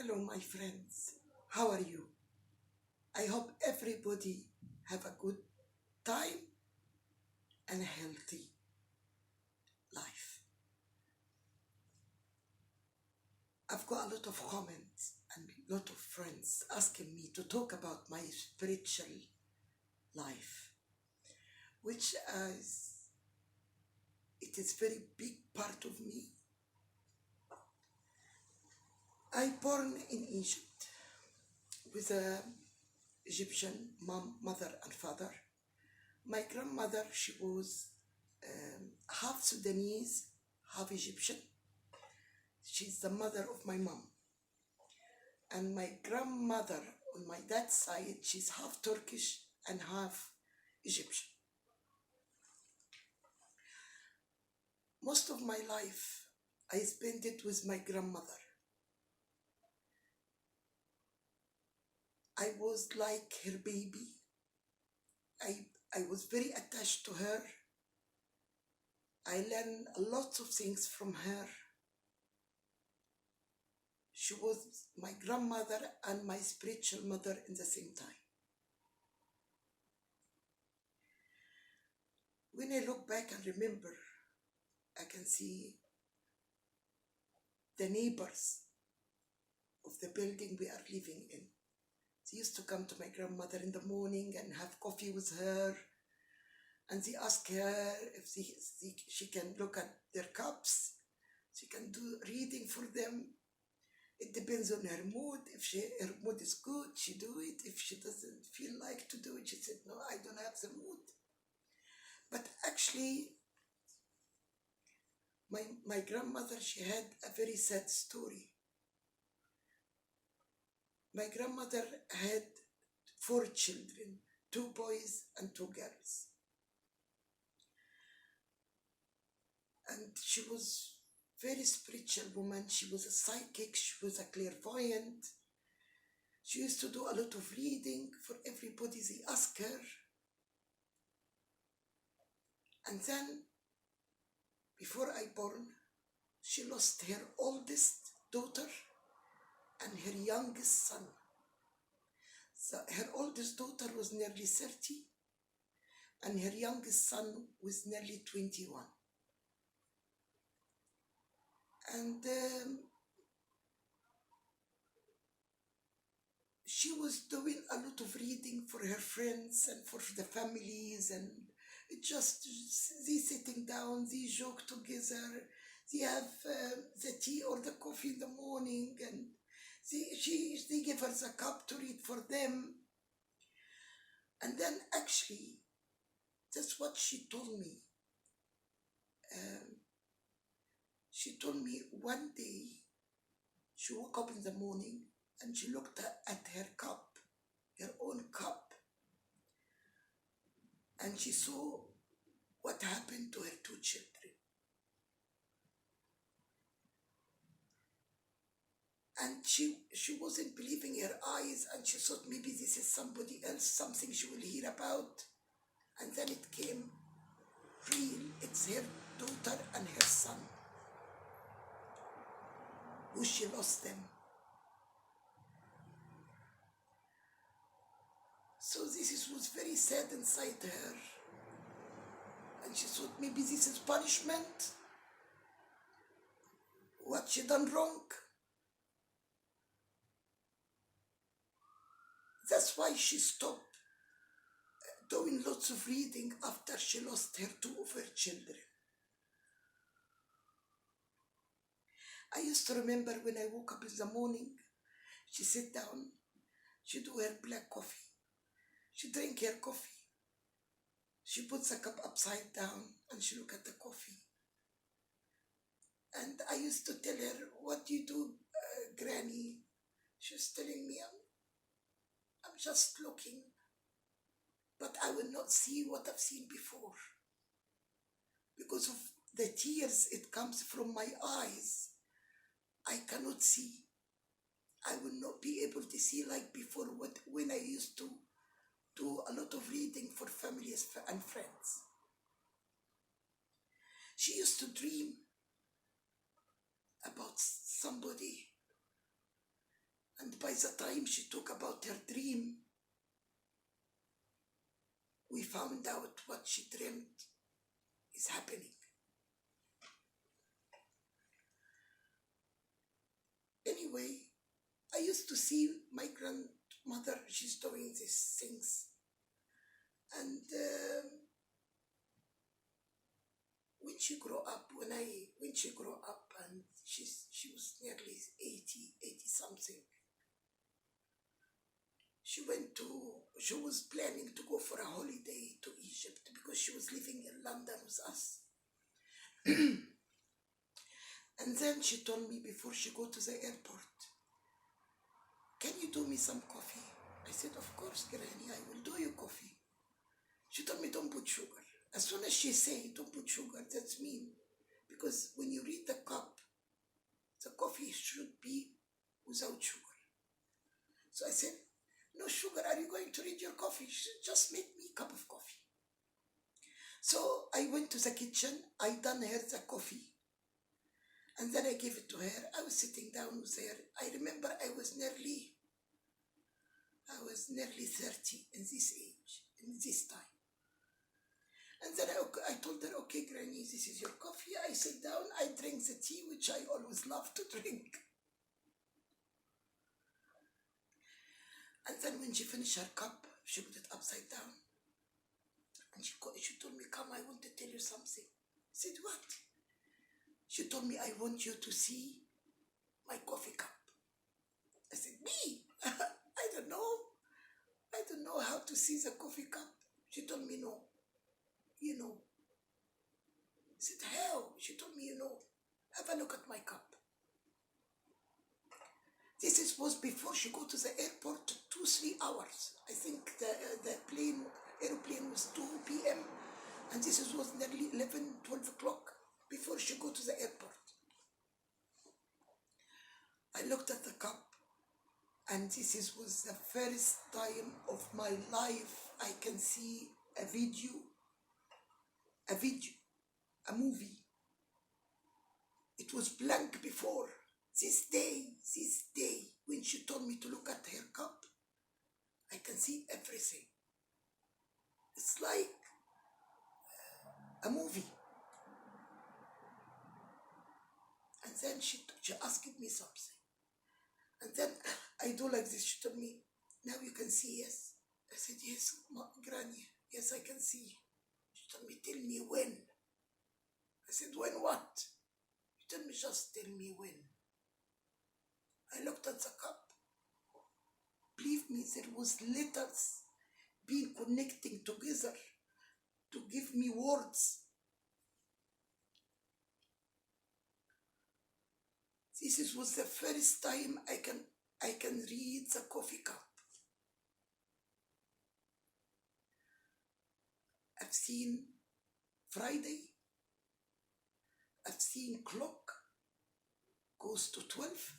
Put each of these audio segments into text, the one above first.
Hello, my friends. How are you? I hope everybody have a good time and a healthy life. I've got a lot of comments and a lot of friends asking me to talk about my spiritual life, which it is very big part of me. I born in Egypt with a Egyptian mother and father. My grandmother, she was half Sudanese, half Egyptian. She's the mother of my mom. And my grandmother on my dad's side, she's half Turkish and half Egyptian. Most of my life, I spent it with my grandmother. I was like her baby. I was very attached to her. I learned a lot of things from her. She was my grandmother and my spiritual mother in the same time. When I look back and remember, I can see the neighbors of the building we are living in. They used to come to my grandmother in the morning and have coffee with her. And they ask her if she can look at their cups. She can do reading for them. It depends on her mood. If her mood is good, she do it. If she doesn't feel like to do it, she said, no, I don't have the mood. But actually, my grandmother, she had a very sad story. My grandmother had 4 children, 2 boys and 2 girls. And she was very spiritual woman. She was a psychic. She was a clairvoyant. She used to do a lot of reading for everybody. They ask her. And then, before I born, she lost her oldest daughter and her youngest son. So her oldest daughter was nearly 30, and her youngest son was nearly 21. And she was doing a lot of reading for her friends and for the families, and just they sitting down, they joke together, they have the tea or the coffee in the morning, and they give her the cup to read for them. And then actually, that's what she told me. She told me one day, she woke up in the morning and she looked at her cup, her own cup, and she saw what happened to her 2 children. And she wasn't believing her eyes, and she thought maybe this is somebody else, something she will hear about. And then it came real. It's her daughter and her son, who she lost them. So this was very sad inside her. And she thought maybe this is punishment. What she done wrong? That's why she stopped doing lots of reading after she lost her 2 of her children. I used to remember when I woke up in the morning, she sit down, she do her black coffee, she drink her coffee, she puts the cup upside down and she look at the coffee. And I used to tell her, what do you do, Granny? She's telling me, I'm just looking, but I will not see what I've seen before. Because of the tears, it comes from my eyes. I cannot see. I will not be able to see like before when I used to do a lot of reading for families and friends. She used to dream about somebody And by the time she talked about her dream, we found out what she dreamt is happening. Anyway, I used to see my grandmother, she's doing these things. And when she grew up, and she was nearly 80 something, she was planning to go for a holiday to Egypt because she was living in London with us. And then she told me before she go to the airport, can you do me some coffee? I said, of course, Granny, I will do you coffee. She told me, don't put sugar. As soon as she say, don't put sugar, that's mean. Because when you read the cup, the coffee should be without sugar. So I said, no sugar, are you going to read your coffee? She said, just make me a cup of coffee. So I went to the kitchen, I done her the coffee, and then I gave it to her. I was sitting down with her. I remember I was nearly 30 in this age, in this time. And then I told her, okay, Granny, this is your coffee. I sit down, I drink the tea, which I always love to drink. And then when she finished her cup, she put it upside down. And she told me, come, I want to tell you something. I said, what? She told me, I want you to see my coffee cup. I said, me? I don't know how to see the coffee cup. She told me, no. You know. I said, how? She told me, you know. Have a look at my cup. This was before she go to the airport 2-3 hours. I think the airplane was 2 p.m. and this was nearly 11-12 o'clock before she go to the airport. I looked at the cup, and this was the first time of my life I can see a movie. It was blank before. This day, when she told me to look at her cup, I can see everything. It's like a movie. And then she asked me something. And then I do like this. She told me, now you can see, yes. I said, yes, Granny, yes, I can see. She told me, tell me when. I said, when what? She told me, just tell me when. I looked at the cup. Believe me, there was letters being connecting together to give me words. This was the first time I can read the coffee cup. I've seen Friday. I've seen clock goes to 12.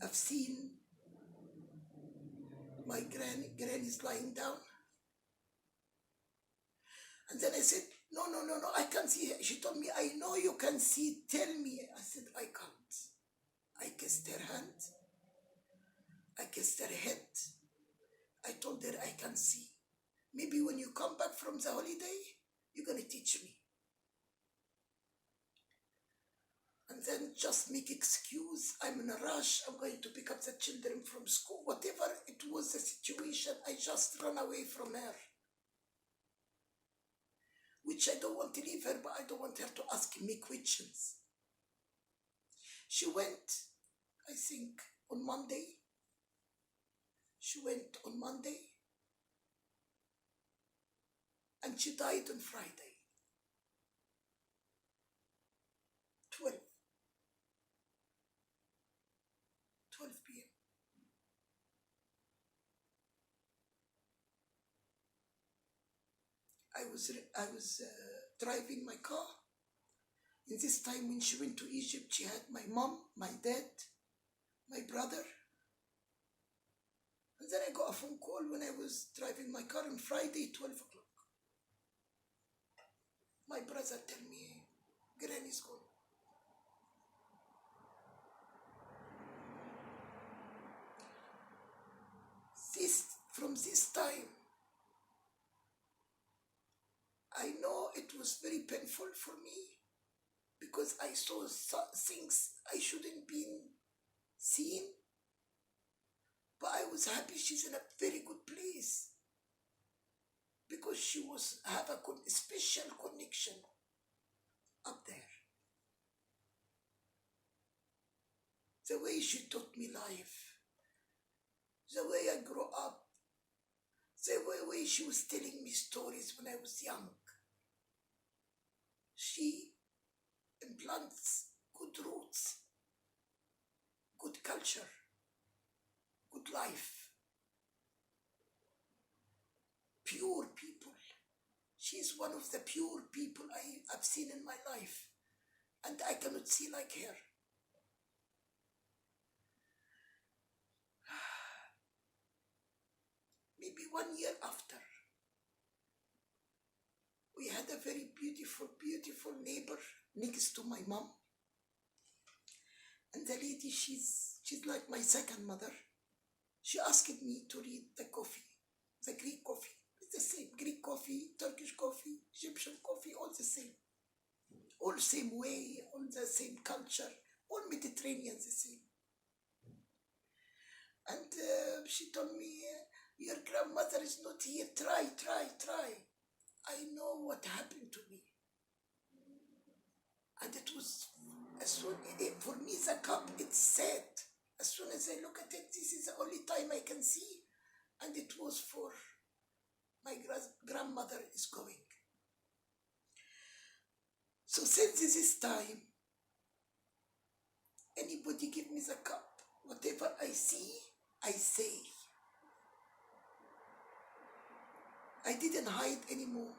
I've seen my granny's lying down. And then I said, no, I can't see her. She told me, I know you can see, tell me. I said, I can't. I kissed her hand. I kissed her head. I told her I can see. Maybe when you come back from the holiday, you're going to teach me. And then just make excuse. I'm in a rush. I'm going to pick up the children from school. Whatever it was the situation, I just run away from her. Which I don't want to leave her, but I don't want her to ask me questions. She went, I think, on Monday. She went on Monday. And she died on Friday. 12 p.m. I was driving my car. In this time when she went to Egypt, she had my mom, my dad, my brother. And then I got a phone call when I was driving my car on Friday, 12 o'clock. My brother tell me, Granny's gone. time, I know it was very painful for me because I saw things I shouldn't been seen, but I was happy she's in a very good place because she was have a special connection up there. The way she taught me life, the way I grew up, the way she was telling me stories when I was young. She implants good roots, good culture, good life, pure people. She's one of the pure people I've seen in my life, and I cannot see like her. Maybe 1 year after, we had a very beautiful, beautiful neighbor next to my mom. And the lady, she's like my second mother. She asked me to read the coffee, the Greek coffee. It's the same, Greek coffee, Turkish coffee, Egyptian coffee, all the same. All the same way, all the same culture, all Mediterranean the same. And she told me, your grandmother is not here, try. I know what happened to me. And it was, for me the cup, it's sad. As soon as I look at it, this is the only time I can see. And it was for my grandmother is going. So since this time, anybody give me the cup, whatever I see, I say. I didn't hide anymore.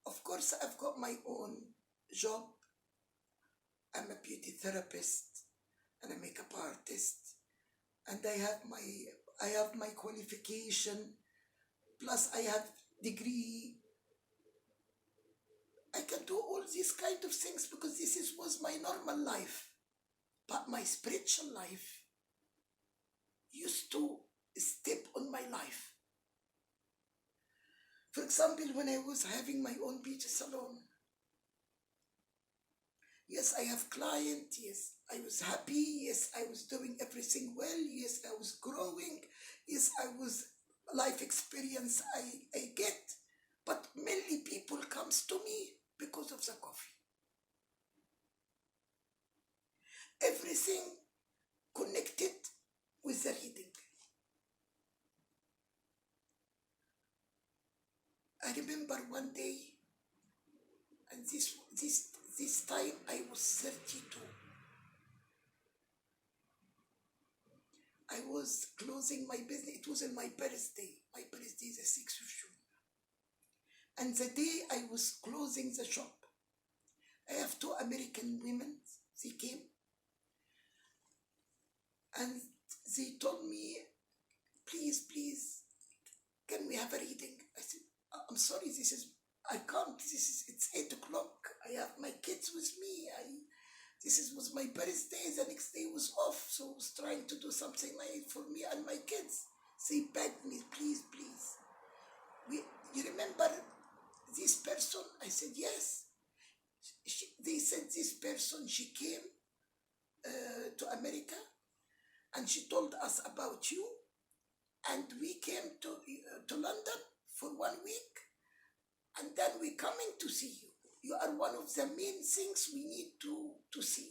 Of course, I've got my own job. I'm a beauty therapist and a makeup artist, and I have my qualification, plus I have degree. I can do all these kind of things because this was my normal life. But my spiritual life used to step on my life. For example, when I was having my own beauty salon, yes, I have clients, yes, I was happy, yes, I was doing everything well, yes, I was growing, yes, I was life experience I get, but mainly people comes to me because of the coffee. Everything connected with the reading. I remember one day, and this time I was 32. I was closing my business. It was on my birthday. My birthday is the 6th of June. And the day I was closing the shop, I have 2 American women. They came and they told me, please, can we have a reading? I said, I'm sorry, I can't. It's 8 o'clock. I have my kids with me. Was my birthday. The next day was off, so I was trying to do something nice for me and my kids. They begged me, please. You remember this person? I said, yes. They said this person, she came to America and she told us about you, and we came to London for 1 week, and then we're coming to see you. You are one of the main things we need to see.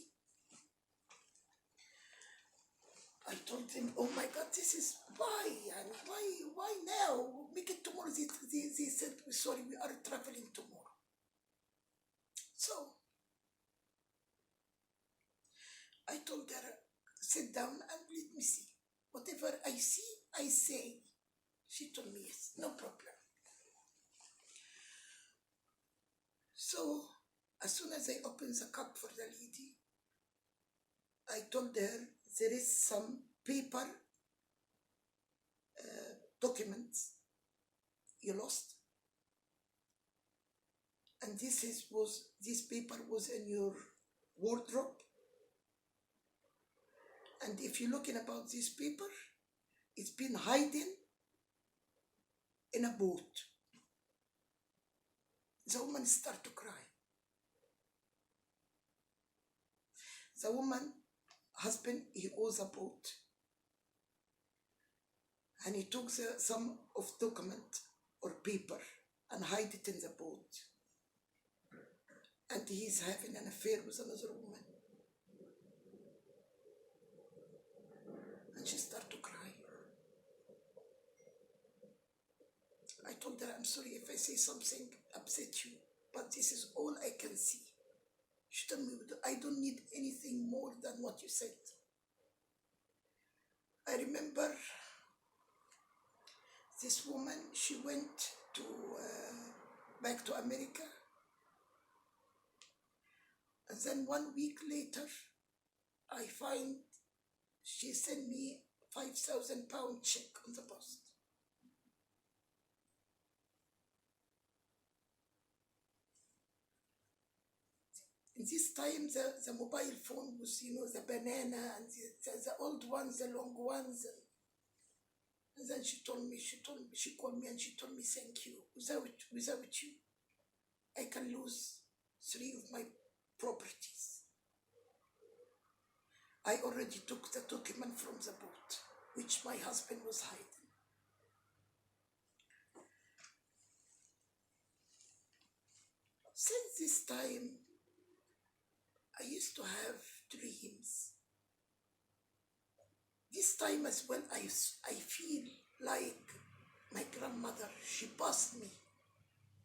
I told them, oh my God, this is why, and why now? Make it tomorrow. They said, sorry, we are traveling tomorrow. So I told her, sit down and let me see. Whatever I see, I say. She told me, yes, no problem. So as soon as I opened the cup for the lady, I told her there is some paper documents you lost, and this paper was in your wardrobe, And if you're looking about this paper, it's been hiding in a boat. The woman started to cry. The woman, husband, he owns a boat. And he took some of document or paper and hide it in the boat. And he's having an affair with another woman. And she started to cry. I told her, I'm sorry if I say something upset you, but this is all I can see. She told me, I don't need anything more than what you said. I remember this woman, she went to back to America. And then 1 week later, I find she sent me £5,000 check on the post. In this time, the mobile phone was, the banana and the old ones, the long ones. And then she called me and she told me, thank you. Without you, I can lose 3 of my properties. I already took the document from the boat, which my husband was hiding. Since this time, I used to have dreams. This time as well, I feel like my grandmother, she passed me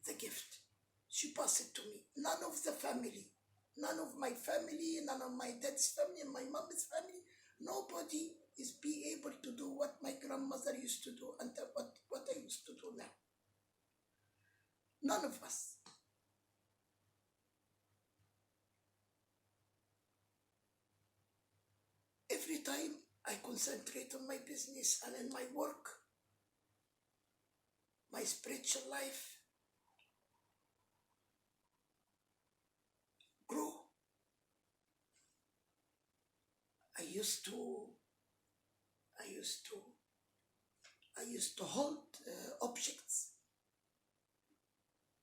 the gift. She passed it to me. None of the family, none of my family, none of my dad's family, and my mom's family, nobody is be able to do what my grandmother used to do and what I used to do now. None of us. Every time I concentrate on my business and in my work, my spiritual life grow. I used to hold objects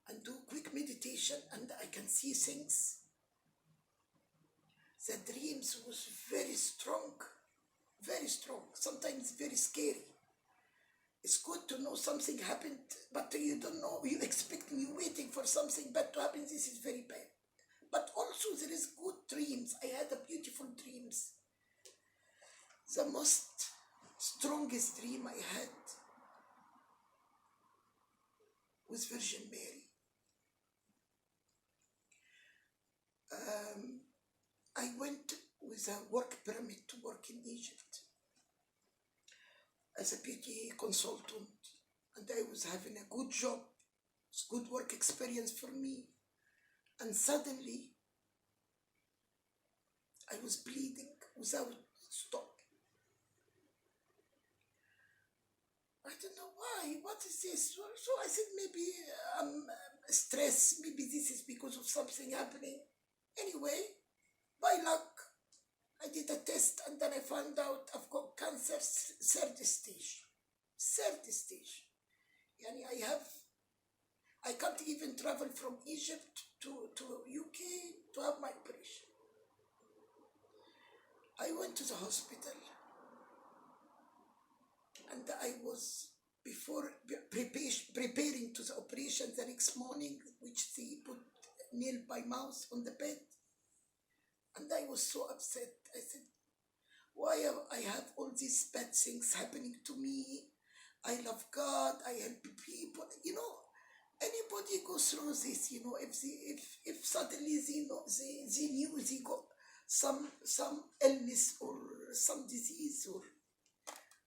and do quick meditation, and I can see things. The dreams was very strong, sometimes very scary. It's good to know something happened, but you don't know, you expecting, you waiting for something bad to happen. This is very bad. But also there is good dreams. I had a beautiful dreams. The most strongest dream I had was Virgin Mary. I went with a work permit to work in Egypt as a beauty consultant, and I was having a good job. It's good work experience for me. And suddenly, I was bleeding without stop. I don't know why. What is this? So I said, maybe I'm stressed. Maybe this is because of something happening. Anyway, by luck, I did a test and then I found out I've got cancer, third stage. Yani I can't even travel from Egypt to UK to have my operation. I went to the hospital and I was preparing to the operation the next morning, which they put nail by mouth on the bed. And I was so upset. I said, why I have all these bad things happening to me? I love God, I help people. Anybody goes through this, if suddenly they knew they got some illness or some disease or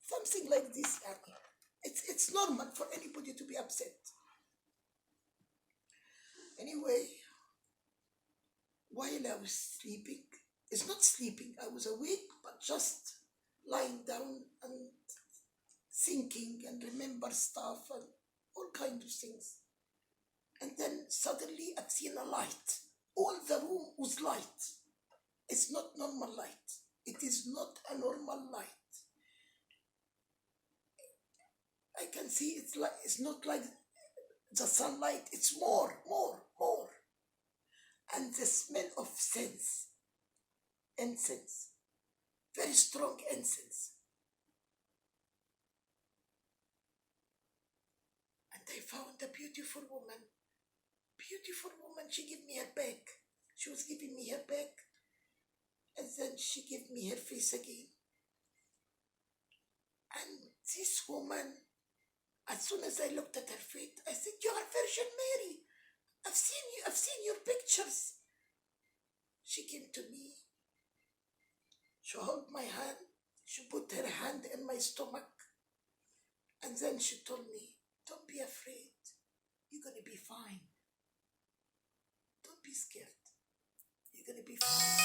something like this. It's normal for anybody to be upset. Anyway, while I was sleeping, it's not sleeping, I was awake, but just lying down and thinking and remember stuff and all kinds of things. And then suddenly I've seen a light. All the room was light. It's not normal light. It is not a normal light. I can see it's not like the sunlight. It's more. And the smell of incense, very strong incense. And I found a beautiful woman. She gave me her bag. She was giving me her bag, and then she gave me her face again. And this woman, as soon as I looked at her face, I said, "You are Virgin Mary. I've seen your pictures." She came to me. She held my hand. She put her hand in my stomach. And then she told me, "Don't be afraid. You're going to be fine. Don't be scared. You're going to be fine."